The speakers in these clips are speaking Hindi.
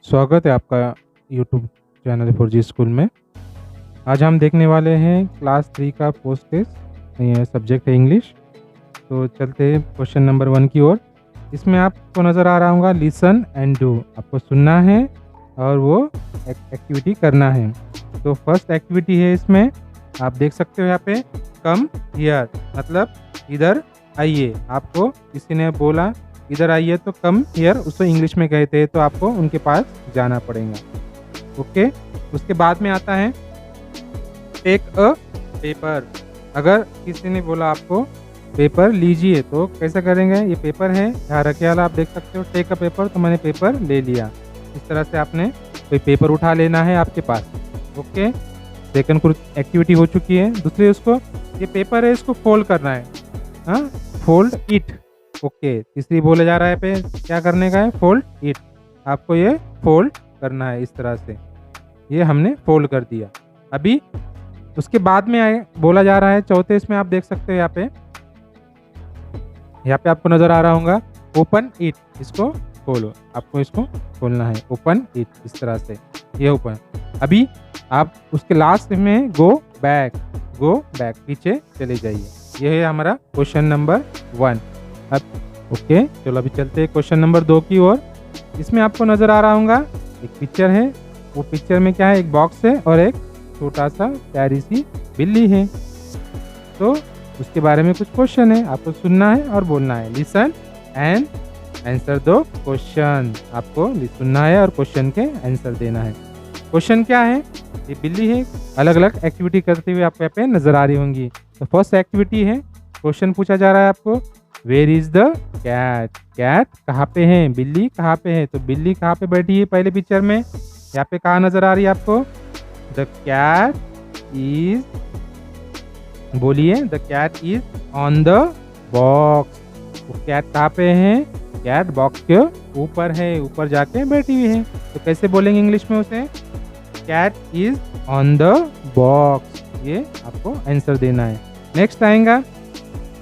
स्वागत है आपका यूट्यूब चैनल 4G स्कूल में। आज हम देखने वाले हैं क्लास 3 का पोस्ट टेस्ट। ये सब्जेक्ट है इंग्लिश। तो चलते हैं क्वेश्चन नंबर 1 की ओर। इसमें आपको नज़र आ रहा होगा लिसन एंड डू। आपको सुनना है और वो एक्टिविटी करना है। तो फर्स्ट एक्टिविटी है इसमें, आप देख सकते हो यहाँ पे कम हियर, मतलब इधर आइए। आपको किसी ने बोला इधर आइए तो कम हियर, उसको इंग्लिश में कहते हैं, तो आपको उनके पास जाना पड़ेगा। ओके, उसके बाद में आता है टेक अ पेपर। अगर किसी ने बोला आपको पेपर लीजिए तो कैसे करेंगे? ये पेपर है, यहाँ रखे वाला आप देख सकते हो, टेक अ पेपर, तो मैंने पेपर ले लिया। इस तरह से आपने कोई पेपर उठा लेना है आपके पास। ओके, सेकंड कुछ एक्टिविटी हो चुकी है। दूसरी, उसको ये पेपर है, इसको फोल्ड करना है। हाँ, फोल्ड इट। ओके, तीसरी बोले जा रहा है पे क्या करने का है? Fold it. आपको ये फोल्ड करना है इस तरह से। ये हमने फोल्ड कर दिया। अभी उसके बाद में बोला जा रहा है चौथे, इसमें आप देख सकते हो यहाँ पे आपको नजर आ रहा होगा ओपन इट। इसको खोलो, आपको इसको खोलना है, ओपन इट, इस तरह से ये ओपन। अभी आप उसके लास्ट में गो बैक, पीछे चले जाइए। ये है हमारा क्वेश्चन नंबर 1। अब ओके, चलो अभी चलते हैं क्वेश्चन नंबर 2 की ओर। इसमें आपको नजर आ रहा होगा एक पिक्चर है। वो पिक्चर में क्या है? एक बॉक्स है और एक छोटा सा प्यारी सी बिल्ली है। तो उसके बारे में कुछ क्वेश्चन है, आपको सुनना है और बोलना है। लिसन एंड आंसर दो क्वेश्चन। आपको सुनना है और क्वेश्चन के आंसर देना है। क्वेश्चन क्या है? ये बिल्ली है, अलग अलग एक्टिविटी करते हुए आपको यहाँ पे नजर आ रही होंगी। तो फर्स्ट एक्टिविटी है, क्वेश्चन पूछा जा रहा है आपको, where is the cat? Cat कहाँ पे है? बिल्ली कहाँ पे है? तो बिल्ली कहाँ पे बैठी है पहले पिक्चर में? यहाँ पे कहाँ नजर आ रही है आपको? द कैट इज, बोलिए, the cat is on the box. वो कैट कहाँ पे है? कैट बॉक्स के ऊपर है, ऊपर जाके बैठी हुई है। तो कैसे बोलेंगे इंग्लिश में उसे? Cat is on the box. ये आपको आंसर देना है। नेक्स्ट आएगा,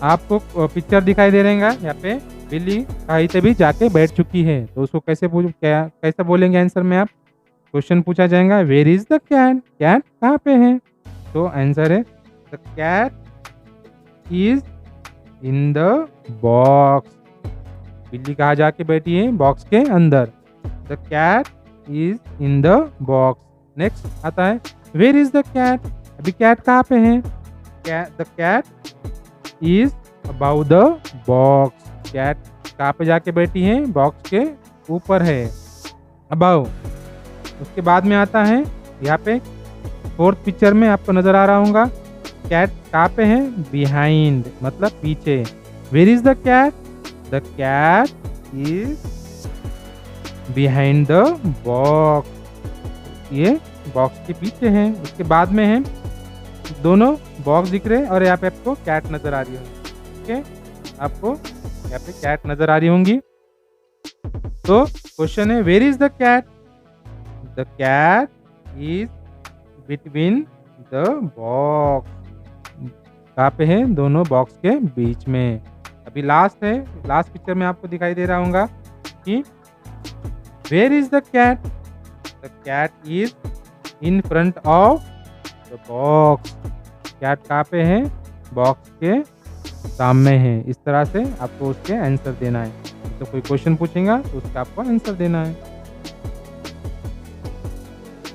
आपको पिक्चर दिखाई दे रहेगा यहाँ पे, बिल्ली कहीं से भी जाके बैठ चुकी है। तो उसको कैसे बोलेंगे आंसर में? आप क्वेश्चन पूछा जाएगा where is the cat? Cat कहाँ पे है? तो आंसर है the cat is in the box. बिल्ली कहाँ जाके बैठी है? बॉक्स के अंदर। The cat is in the box. Next आता है वेयर इज द कैट? अभी कैट कहाँ पे है? The cat is about the box. Cat कहाँ पे जाके बैठी है? बॉक्स के ऊपर है, अबाउ। उसके बाद में आता है यहाँ पे फोर्थ पिक्चर में आपको नजर आ रहा होगा कैट कहाँ पे है? बिहाइंड, मतलब पीछे। Where is the cat? The cat is behind the box. ये बॉक्स के पीछे है। उसके बाद में है दोनों बॉक्स दिख रहे हैं और यहाँ पे आपको कैट नजर आ रही होंगी। ओके, आपको यहाँ पे कैट नजर आ रही होंगी। तो क्वेश्चन है where is the cat? The cat is between the box. कहाँ पे है? दोनों बॉक्स के बीच में। अभी लास्ट है, लास्ट पिक्चर में आपको दिखाई दे रहा होगा कि where is the cat? The cat is in front of the box. Cat कहाँ पे है? बॉक्स के सामने है। इस तरह से आपको उसके आंसर देना है। तो कोई क्वेश्चन पूछेगा तो उसका आपको आंसर देना है।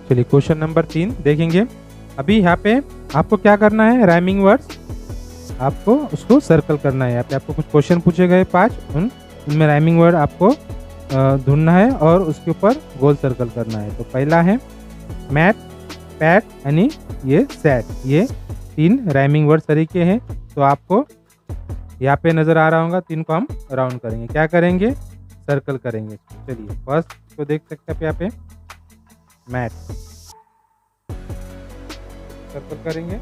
चलिए क्वेश्चन नंबर 3 देखेंगे। अभी यहाँ पे आपको क्या करना है? राइमिंग वर्ड्स आपको उसको सर्कल करना है। यहाँ पे आपको कुछ क्वेश्चन पूछे गए 5, उनमें राइमिंग वर्ड आपको ढूंढना है और उसके ऊपर गोल सर्कल करना है। तो पहला है मैट, पैट यानी ये सेट। ये 3 राइमिंग वर्ड तरीके हैं। तो आपको यहाँ पे नजर आ रहा होगा, 3 को हम राउंड करेंगे। क्या करेंगे? सर्कल करेंगे। चलिए फर्स्ट तो देख सकते हैं यहाँ पे मैट, सर्कल करेंगे।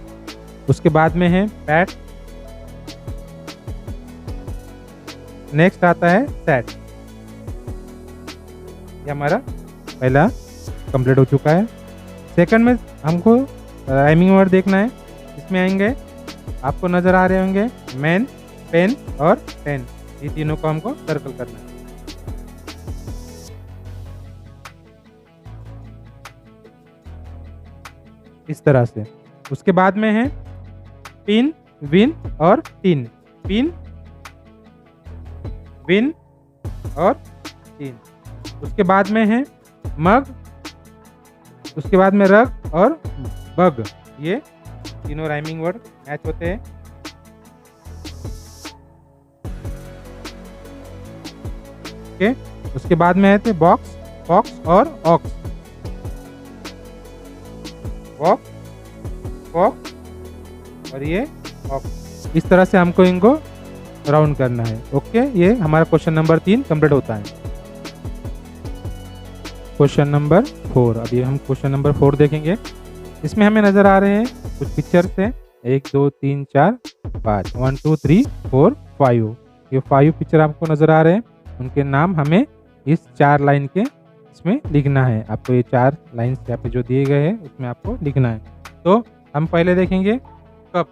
उसके बाद में है पैट, नेक्स्ट आता है सेट। ये हमारा पहला कंप्लीट हो चुका है। सेकंड में हमको राइमिंग वर्ड देखना है। इसमें आएंगे, आपको नजर आ रहे होंगे मैन, पेन और पेन। ये तीनों को हमको सर्कल करना है। इस तरह से। उसके बाद में है पिन, विन और टिन। पिन, विन और टिन। उसके बाद में है मग, उसके बाद में रग और बग। ये तीनों राइमिंग वर्ड मैच होते हैं। ओके, उसके बाद में है थे बॉक्स, फॉक्स और ऑक्स। वॉक, फॉक्स और ये ऑक्स। इस तरह से हमको इनको राउंड करना है। ओके, ये हमारा क्वेश्चन नंबर 3 कंप्लीट होता है। क्वेश्चन नंबर 4, अभी हम क्वेश्चन नंबर 4 देखेंगे। इसमें हमें नजर आ रहे हैं कुछ पिक्चर्स हैं, 1 2 3 4 5, 1 2 3 4 5। ये 5 पिक्चर आपको नजर आ रहे हैं। उनके नाम हमें इस 4 लाइन के इसमें लिखना है। आपको ये 4 लाइन्स यहाँ पे जो दिए गए हैं उसमें आपको लिखना है। तो हम पहले देखेंगे कप।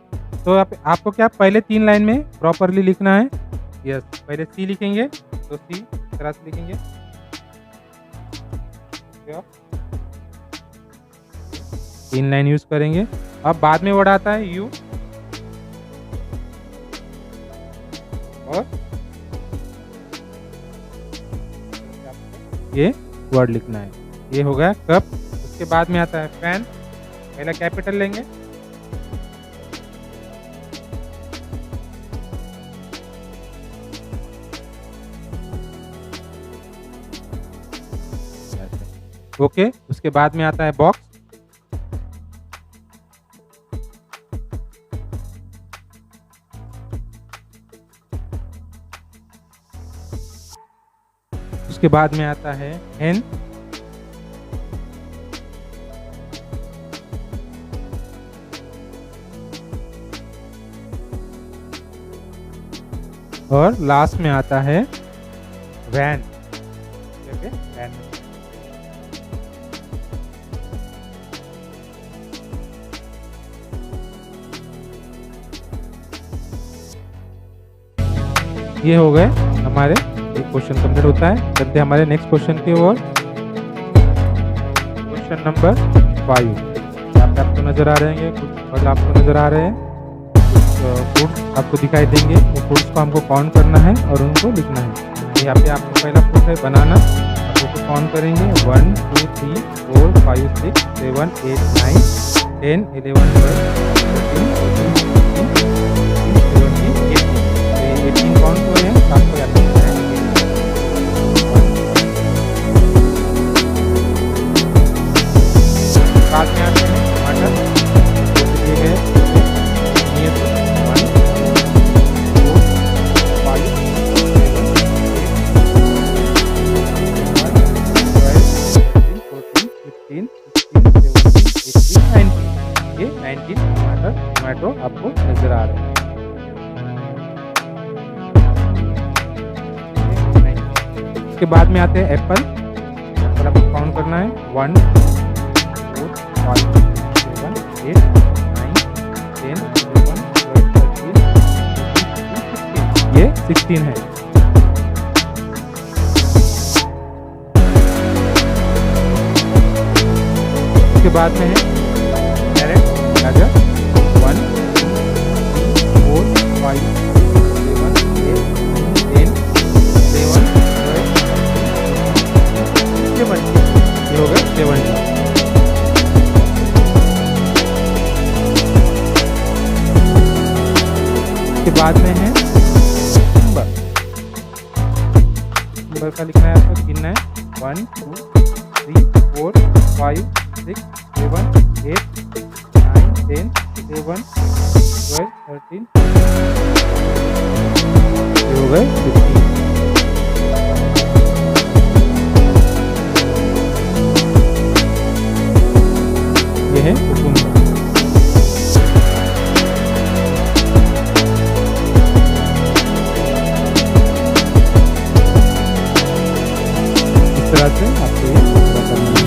तो आपको क्या पहले 3 लाइन में प्रॉपरली लिखना है। यस, पहले सी लिखेंगे तो सी इस तरह से लिखेंगे। 3 लाइन यूज करेंगे। अब बाद में वर्ड आता है यू और ये वर्ड लिखना है। ये हो गया कप। उसके बाद में आता है फैन। पहला कैपिटल लेंगे, ओके। उसके बाद में आता है बॉक्स। उसके बाद में आता है हेन। और लास्ट में आता है वैन। वैन। ये हो गए हमारे, एक क्वेश्चन कंप्लीट होता है। चलते हमारे नेक्स्ट क्वेश्चन की ओर। Question number 5। यहाँ पे आपको नजर आ रहे हैं कुछ वर्ड, आपको नजर आ रहे हैं कुछ फ्रूट्स आपको दिखाई देंगे। वो फ्रूट्स को हमको काउंट करना है और उनको लिखना है। यहाँ पे आपको पहला फ्रूट है बनाना। आप उसको काउंट करेंगे 1 2 3 4 5 6 7 8 9 10 11 12 13 18 काउंट हुए हैं। आपको याद रखना है। बाद में आते हैं टमाटर दिए गए 1 2 5 7 ये 19 टमाटो आपको नजर आ रहे हैं। उसके बाद में आते हैं एप्पल। एप्पल आपको काउंट करना है 1 4 5 7 8 9 10 11 12 13 ये 16 है। उसके बाद में है कैरेट, गाजर 1 2 3 4 5 7 8 9 10 11 ये हो गए 70। उसके बाद में है नंबर। नंबर का लिखना है, आपको गिनना है 1 2 3 4 5 6 7 8 9 10 11 12 13 ये हो गए 15। ये है कुकुम्बर। इस तरह से आपको ये करना है।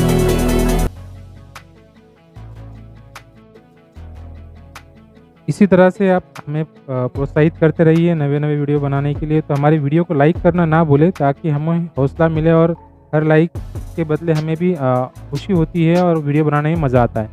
इसी तरह से आप हमें प्रोत्साहित करते रहिए नए नए वीडियो बनाने के लिए। तो हमारी वीडियो को लाइक करना ना भूलें ताकि हमें हौसला मिले और हर लाइक के बदले हमें भी खुशी होती है और वीडियो बनाने में मज़ा आता है।